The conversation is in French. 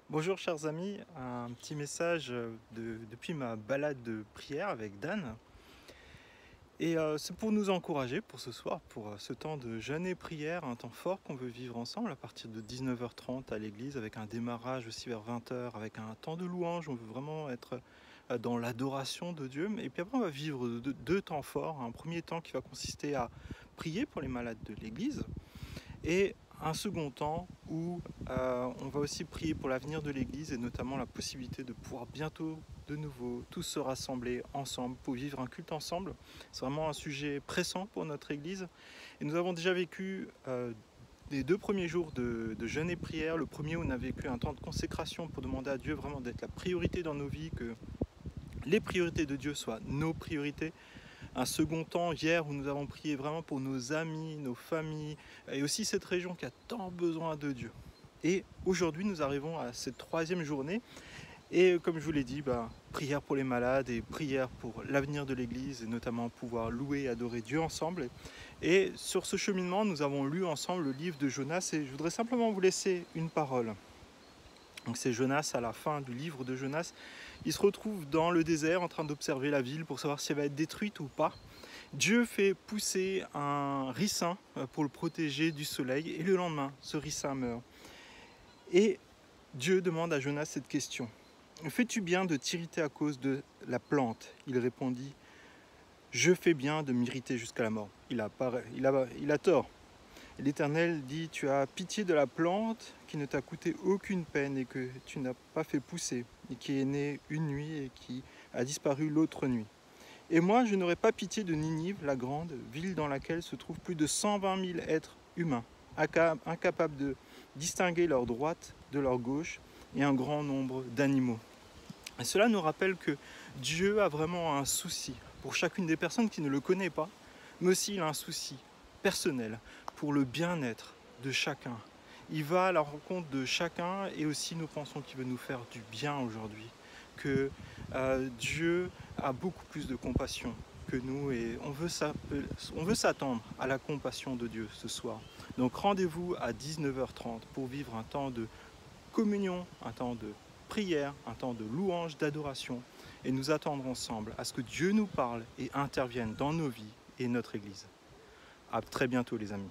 Bonjour chers amis, un petit message depuis ma balade de prière avec Dan. C'est pour nous encourager pour ce soir, pour ce temps de jeûne et prière, un temps fort qu'on veut vivre ensemble à partir de 19h30 à l'église, avec un démarrage aussi vers 20h, avec un temps de louange. On veut vraiment être dans l'adoration de Dieu. Et puis après on va vivre deux temps forts. Un premier temps qui va consister à prier pour les malades de l'église, et un second temps où on va aussi prier pour l'avenir de l'Église et notamment la possibilité de pouvoir bientôt de nouveau tous se rassembler ensemble pour vivre un culte ensemble. C'est vraiment un sujet pressant pour notre Église. Et nous avons déjà vécu les 2 premiers jours de jeûne et prière. Le premier, où on a vécu un temps de consécration pour demander à Dieu vraiment d'être la priorité dans nos vies, que les priorités de Dieu soient nos priorités. Un second temps hier où nous avons prié vraiment pour nos amis, nos familles et aussi cette région qui a tant besoin de Dieu. Et aujourd'hui nous arrivons à cette 3e journée et comme je vous l'ai dit, prière pour les malades et prière pour l'avenir de l'Église et notamment pouvoir louer et adorer Dieu ensemble. Et sur ce cheminement nous avons lu ensemble le livre de Jonas et je voudrais simplement vous laisser une parole. Donc c'est Jonas à la fin du livre de Jonas. Il se retrouve dans le désert en train d'observer la ville pour savoir si elle va être détruite ou pas. Dieu fait pousser un ricin pour le protéger du soleil et le lendemain, ce ricin meurt. Et Dieu demande à Jonas cette question. Fais-tu bien de t'irriter à cause de la plante? Il répondit, je fais bien de m'irriter jusqu'à la mort. Il a tort. L'Éternel dit, tu as pitié de la plante qui ne t'a coûté aucune peine et que tu n'as pas fait pousser, et qui est née une nuit et qui a disparu l'autre nuit. Et moi, je n'aurai pas pitié de Ninive, la grande ville dans laquelle se trouvent plus de 120 000 êtres humains, incapables de distinguer leur droite de leur gauche, et un grand nombre d'animaux. Et cela nous rappelle que Dieu a vraiment un souci pour chacune des personnes qui ne le connaissent pas, mais aussi il a un souci personnel pour le bien-être de chacun. Il va à la rencontre de chacun et aussi nous pensons qu'il veut nous faire du bien aujourd'hui, que Dieu a beaucoup plus de compassion que nous et on veut s'attendre à la compassion de Dieu ce soir. Donc rendez-vous à 19h30 pour vivre un temps de communion, un temps de prière, un temps de louange, d'adoration et nous attendre ensemble à ce que Dieu nous parle et intervienne dans nos vies et notre Église. À très bientôt les amis.